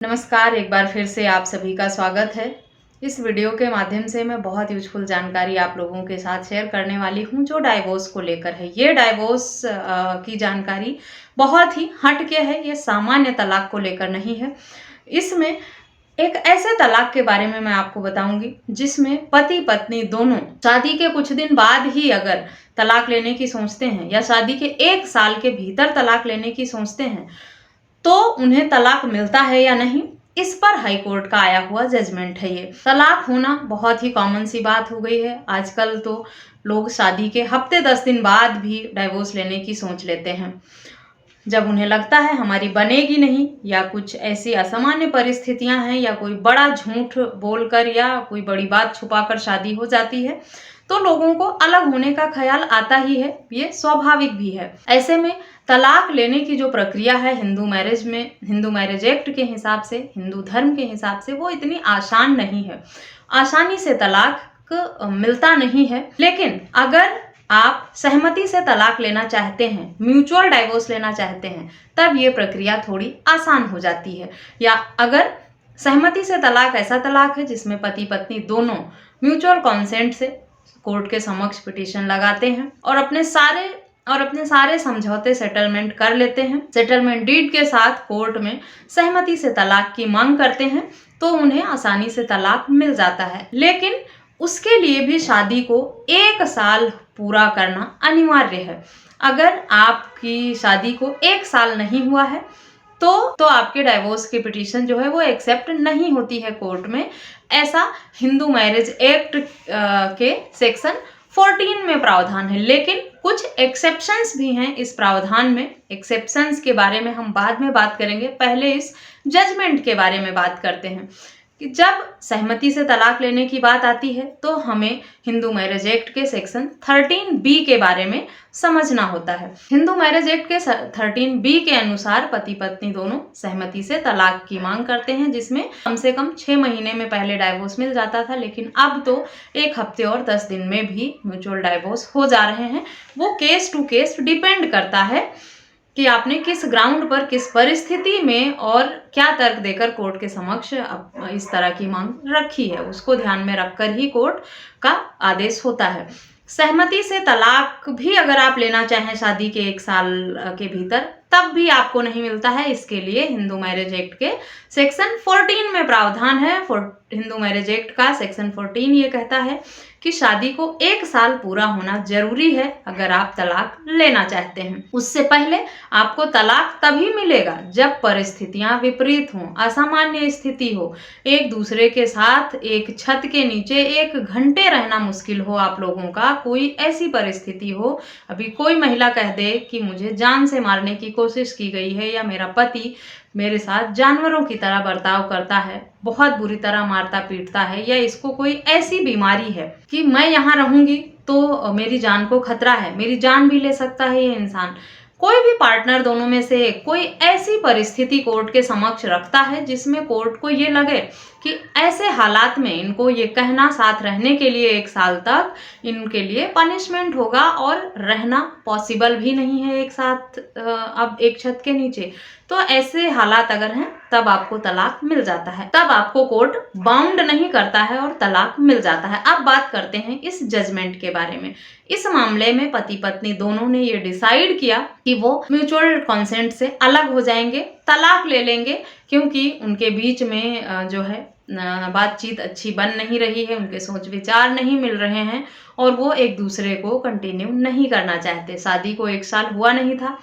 नमस्कार, एक बार फिर से आप सभी का स्वागत है। इस वीडियो के माध्यम से मैं बहुत यूजफुल जानकारी आप लोगों के साथ शेयर करने वाली हूं जो डाइवोर्स को लेकर है। ये डाइवोर्स की जानकारी बहुत ही हट के है, ये सामान्य तलाक को लेकर नहीं है। इसमें एक ऐसे तलाक के बारे में मैं आपको बताऊंगी जिसमें पति पत्नी दोनों शादी के कुछ दिन बाद ही अगर तलाक लेने की सोचते हैं या शादी के 1 साल के भीतर तलाक लेने की सोचते हैं तो उन्हें तलाक मिलता है या नहीं, इस पर हाई कोर्ट का आया हुआ जजमेंट है। ये तलाक होना बहुत ही कॉमन सी बात हो गई है। आजकल तो लोग शादी के हफ्ते 10 दिन बाद भी डाइवोर्स लेने की सोच लेते हैं, जब उन्हें लगता है हमारी बनेगी नहीं या कुछ ऐसी असामान्य परिस्थितियां हैं या कोई बड़ा झूठ बोलकर या कोई बड़ी बात छुपाकर शादी हो जाती है तो लोगों को अलग होने का ख्याल आता ही है। ये स्वाभाविक भी है। ऐसे में तलाक लेने की जो प्रक्रिया है हिंदू मैरिज एक्ट के हिसाब से, हिंदू धर्म के हिसाब से वो इतनी आसान नहीं है। आसानी से तलाक मिलता नहीं है। लेकिन अगर आप सहमति से तलाक लेना चाहते हैं, म्यूचुअल डाइवोर्स लेना चाहते हैं, तब ये प्रक्रिया थोड़ी आसान हो जाती है। या अगर सहमति से तलाक ऐसा तलाक है जिसमें पति पत्नी दोनों म्यूचुअल कॉन्सेंट से कोर्ट के समक्ष पिटीशन लगाते हैं और अपने सारे समझौते सेटलमेंट कर लेते हैं, सेटलमेंट डीड के साथ कोर्ट में सहमति से तलाक की मांग करते हैं, तो उन्हें आसानी से तलाक मिल जाता है। लेकिन उसके लिए भी शादी को 1 साल पूरा करना अनिवार्य है। अगर आपकी शादी को 1 साल नहीं हुआ है तो आपके डाइवोर्स की पिटीशन जो है वो एक्सेप्ट नहीं होती है कोर्ट में। ऐसा हिंदू मैरिज एक्ट के सेक्शन 14 में प्रावधान है। लेकिन कुछ एक्सेप्शंस भी हैं इस प्रावधान में। एक्सेप्शंस के बारे में हम बाद में बात करेंगे, पहले इस जजमेंट के बारे में बात करते हैं कि जब सहमति से तलाक लेने की बात आती है तो हमें हिंदू मैरिज एक्ट के सेक्शन 13B के बारे में समझना होता है। हिंदू मैरिज एक्ट के 13B के अनुसार पति पत्नी दोनों सहमति से तलाक की मांग करते हैं, जिसमें कम से कम 6 महीने में पहले डाइवोर्स मिल जाता था, लेकिन अब तो 1 हफ्ते और 10 दिन में भी म्यूचुअल डाइवोर्स हो जा रहे हैं। वो केस टू केस डिपेंड करता है कि आपने किस ग्राउंड पर, किस परिस्थिति में और क्या तर्क देकर कोर्ट के समक्ष इस तरह की मांग रखी है, उसको ध्यान में रखकर ही कोर्ट का आदेश होता है। सहमति से तलाक भी अगर आप लेना चाहें शादी के 1 साल के भीतर, तब भी आपको नहीं मिलता है। इसके लिए हिंदू मैरिज एक्ट के सेक्शन 14 में प्रावधान है। हिंदू मैरिज एक्ट का सेक्शन 14 ये कहता है कि शादी को 1 साल पूरा होना जरूरी है अगर आप तलाक लेना चाहते हैं। उससे पहले आपको तलाक तभी मिलेगा जब परिस्थितियां विपरीत हों, असामान्य स्थिति हो, एक दूसरे के साथ एक छत के नीचे 1 घंटे रहना मुश्किल हो आप लोगों का, कोई ऐसी परिस्थिति हो। अभी कोई महिला कह दे कि मुझे जान से मारने की कोशिश की गई है या मेरा पति मेरे साथ जानवरों की तरह बर्ताव करता है, बहुत बुरी तरह मारता पीटता है, या इसको कोई ऐसी बीमारी है कि मैं यहाँ रहूंगी तो मेरी जान को खतरा है, मेरी जान भी ले सकता है ये इंसान। कोई भी पार्टनर दोनों में से कोई ऐसी परिस्थिति कोर्ट के समक्ष रखता है जिसमें कोर्ट को ये लगे कि ऐसे हालात में इनको ये कहना साथ रहने के लिए 1 साल तक इनके लिए पनिशमेंट होगा और रहना पॉसिबल भी नहीं है एक साथ अब एक छत के नीचे, तो ऐसे हालात अगर हैं तब आपको तलाक मिल जाता है, तब आपको कोर्ट बाउंड नहीं करता है और तलाक मिल जाता है। अब बात करते हैं इस जजमेंट के बारे में। इस मामले में पति पत्नी दोनों ने ये डिसाइड किया कि वो म्यूचुअल कॉन्सेंट से अलग हो जाएंगे, तलाक ले लेंगे, क्योंकि उनके बीच में जो है बातचीत अच्छी बन नहीं रही है, उनके सोच विचार नहीं मिल रहे हैं और वो एक दूसरे को कंटिन्यू नहीं करना चाहते। शादी को 1 साल हुआ नहीं था,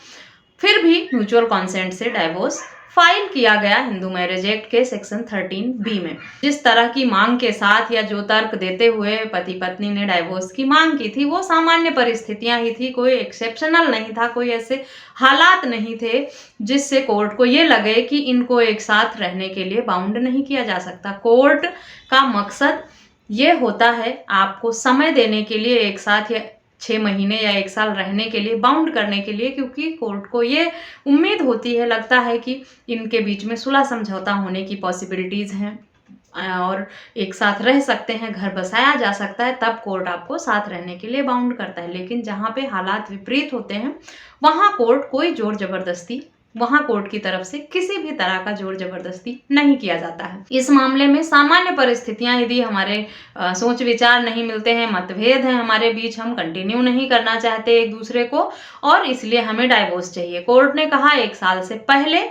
फिर भी म्यूचुअल कॉन्सेंट से डाइवोर्स फाइल किया गया हिंदू मैरिज एक्ट के सेक्शन 13B में। जिस तरह की मांग के साथ या जो तर्क देते हुए पति पत्नी ने डाइवोर्स की मांग की थी वो सामान्य परिस्थितियां ही थी, कोई एक्सेप्शनल नहीं था, कोई ऐसे हालात नहीं थे जिससे कोर्ट को ये लगे कि इनको एक साथ रहने के लिए बाउंड नहीं किया जा सकता। कोर्ट का मकसद ये होता है आपको समय देने के लिए, एक साथ या 6 महीने या 1 साल रहने के लिए, बाउंड करने के लिए, क्योंकि कोर्ट को ये उम्मीद होती है, लगता है कि इनके बीच में सुलह समझौता होने की पॉसिबिलिटीज़ हैं और एक साथ रह सकते हैं, घर बसाया जा सकता है, तब कोर्ट आपको साथ रहने के लिए बाउंड करता है। लेकिन जहाँ पे हालात विपरीत होते हैं वहाँ कोर्ट कोई जोर जबरदस्ती वहां कोर्ट की तरफ से किसी भी तरह का जोर जबरदस्ती नहीं किया जाता है। इस मामले में सामान्य परिस्थितियां यदि हमारे सोच विचार नहीं मिलते हैं, मतभेद है हमारे बीच, हम कंटिन्यू नहीं करना चाहते एक दूसरे को और इसलिए हमें डाइवोर्स चाहिए, कोर्ट ने कहा 1 साल से पहले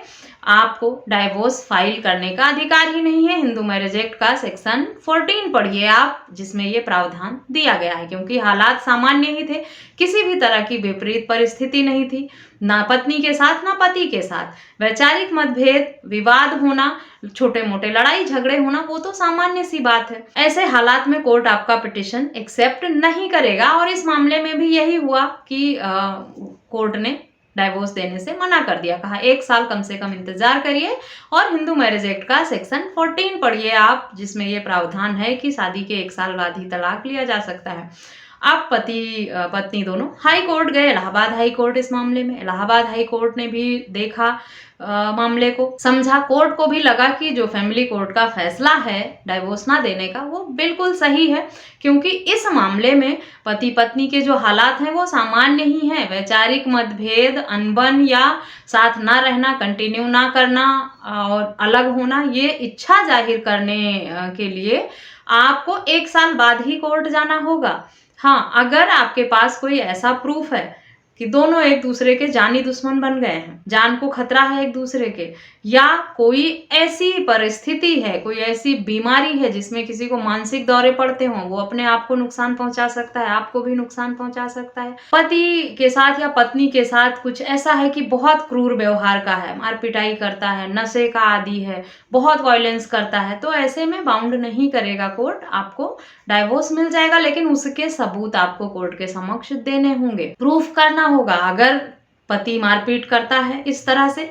आपको डाइवोर्स फाइल करने का अधिकार ही नहीं है। हिंदू मैरिज एक्ट का सेक्शन 14 पढ़िए आप, जिसमें ये प्रावधान दिया गया है। क्योंकि हालात सामान्य ही थे, किसी भी तरह की विपरीत परिस्थिति नहीं थी, ना पत्नी के साथ ना पति के साथ। वैचारिक मतभेद, विवाद होना, छोटे मोटे लड़ाई झगड़े होना, वो तो सामान्य सी बात है। ऐसे हालात में कोर्ट आपका पिटिशन एक्सेप्ट नहीं करेगा और इस मामले में भी यही हुआ कि कोर्ट ने डाइवोर्स देने से मना कर दिया, कहा 1 साल कम से कम इंतजार करिए और हिंदू मैरिज एक्ट का सेक्शन 14 पढ़िए आप, जिसमें ये प्रावधान है कि शादी के 1 साल बाद ही तलाक लिया जा सकता है। अब पति पत्नी दोनों हाई कोर्ट गए, इलाहाबाद हाई कोर्ट इस मामले में। इलाहाबाद हाई कोर्ट ने भी देखा मामले को, समझा, कोर्ट को भी लगा कि जो फैमिली कोर्ट का फैसला है डाइवोर्स ना देने का वो बिल्कुल सही है, क्योंकि इस मामले में पति पत्नी के जो हालात हैं वो सामान्य ही हैं। वैचारिक मतभेद, अनबन या साथ ना रहना, कंटिन्यू ना करना और अलग होना, ये इच्छा जाहिर करने के लिए आपको 1 साल बाद ही कोर्ट जाना होगा। हाँ, अगर आपके पास कोई ऐसा प्रूफ है कि दोनों एक दूसरे के जानी दुश्मन बन गए हैं, जान को खतरा है एक दूसरे के, या कोई ऐसी परिस्थिति है, कोई ऐसी बीमारी है जिसमें किसी को मानसिक दौरे पड़ते हों, वो अपने आप को नुकसान पहुंचा सकता है, आपको भी नुकसान पहुंचा सकता है। पति के साथ या पत्नी के साथ कुछ ऐसा है कि बहुत क्रूर व्यवहार का है, मार पिटाई करता है, नशे का आदी है, बहुत वायलेंस करता है, तो ऐसे में बाउंड नहीं करेगा कोर्ट, आपको डाइवोर्स मिल जाएगा, लेकिन उसके सबूत आपको कोर्ट के समक्ष देने होंगे, प्रूफ करना होगा। अगर पति मारपीट करता है इस तरह से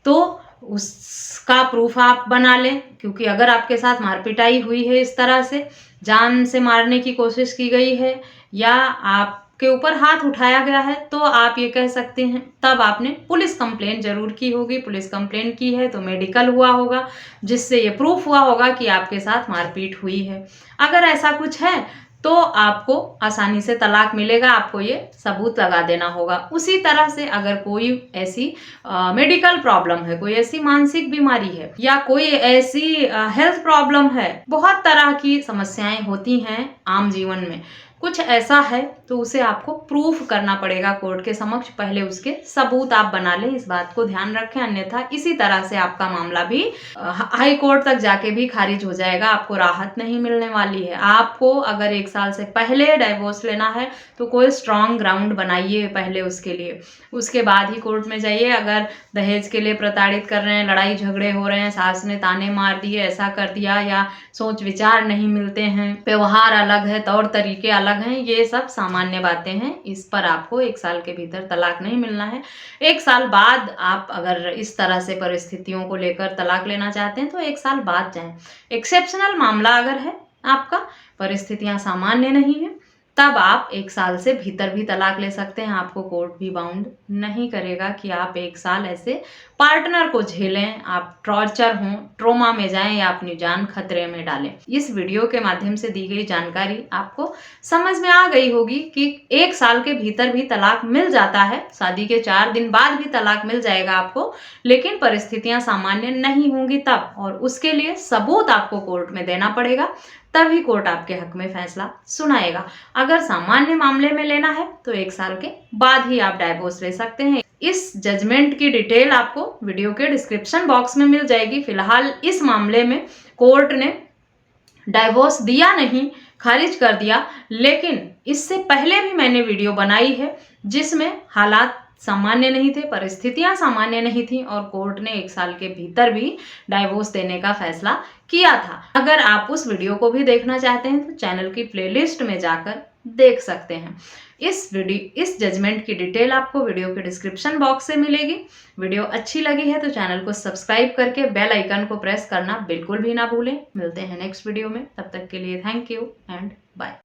तो उसका प्रूफ आप बना लें, क्योंकि अगर आपके साथ मारपिटाई हुई है, इस तरह से जान से मारने की कोशिश की गई है या आपके ऊपर हाथ उठाया गया है, तो आप ये कह सकते हैं, तब आपने पुलिस कंप्लेंट जरूर की होगी। पुलिस कंप्लेंट की है तो मेडिकल हुआ होगा, जिससे ये प्रूफ हुआ होगा कि आपके साथ मारपीट हुई है। अगर ऐसा कुछ है तो आपको आसानी से तलाक मिलेगा, आपको ये सबूत लगा देना होगा। उसी तरह से अगर कोई ऐसी मेडिकल प्रॉब्लम है, कोई ऐसी मानसिक बीमारी है या कोई ऐसी हेल्थ प्रॉब्लम है, बहुत तरह की समस्याएं होती हैं आम जीवन में, कुछ ऐसा है तो उसे आपको प्रूफ करना पड़ेगा कोर्ट के समक्ष, पहले उसके सबूत आप बना लें, इस बात को ध्यान रखें। अन्यथा इसी तरह से आपका मामला भी हाई कोर्ट तक जाके भी खारिज हो जाएगा, आपको राहत नहीं मिलने वाली है। आपको अगर 1 साल से पहले डाइवोर्स लेना है तो कोई स्ट्रांग ग्राउंड बनाइए पहले उसके लिए, उसके बाद ही कोर्ट में जाइए। अगर दहेज के लिए प्रताड़ित कर रहे हैं, लड़ाई झगड़े हो रहे हैं, सास ने ताने मार दिए, ऐसा कर दिया, या सोच विचार नहीं मिलते हैं, व्यवहार अलग है, तौर तरीके अलग हैं, ये सब सामान्य बातें हैं, इस पर आपको 1 साल के भीतर तलाक नहीं मिलना है। 1 साल बाद आप अगर इस तरह से परिस्थितियों को लेकर तलाक लेना चाहते हैं तो 1 साल बाद जाएं। एक्सेप्शनल मामला अगर है आपका, परिस्थितियां सामान्य नहीं है, तब आप 1 साल से भीतर भी तलाक ले सकते हैं। आपको कोर्ट भी बाउंड नहीं करेगा कि आप 1 साल ऐसे पार्टनर को झेलें, आप टॉर्चर हों, ट्रोमा में जाएं या अपनी जान खतरे में डालें। इस वीडियो के माध्यम से दी गई जानकारी आपको समझ में आ गई होगी कि 1 साल के भीतर भी तलाक मिल जाता है, शादी के 4 दिन बाद भी तलाक मिल जाएगा आपको, लेकिन परिस्थितियां सामान्य नहीं होंगी तब, और उसके लिए सबूत आपको कोर्ट में देना पड़ेगा, तभी कोर्ट आपके हक में फैसला सुनाएगा। अगर सामान्य मामले में लेना है तो 1 साल के बाद ही आप डाइवोर्स ले सकते हैं। इस जजमेंट की डिटेल आपको वीडियो के डिस्क्रिप्शन बॉक्स में मिल जाएगी। फिलहाल इस मामले में कोर्ट ने डाइवोर्स दिया नहीं, खारिज कर दिया, लेकिन इससे पहले भी मैंने वीडियो बनाई है जिसमें हालात सामान्य नहीं थे, परिस्थितियां सामान्य नहीं थी और कोर्ट ने 1 साल के भीतर भी डाइवोर्स देने का फैसला किया था। अगर आप उस वीडियो को भी देखना चाहते हैं तो चैनल की प्लेलिस्ट में जाकर देख सकते हैं। इस जजमेंट की डिटेल आपको वीडियो के डिस्क्रिप्शन बॉक्स से मिलेगी। वीडियो अच्छी लगी है तो चैनल को सब्सक्राइब करके बेल आइकन को प्रेस करना बिल्कुल भी ना भूलें। मिलते हैं नेक्स्ट वीडियो में, तब तक के लिए थैंक यू एंड बाय।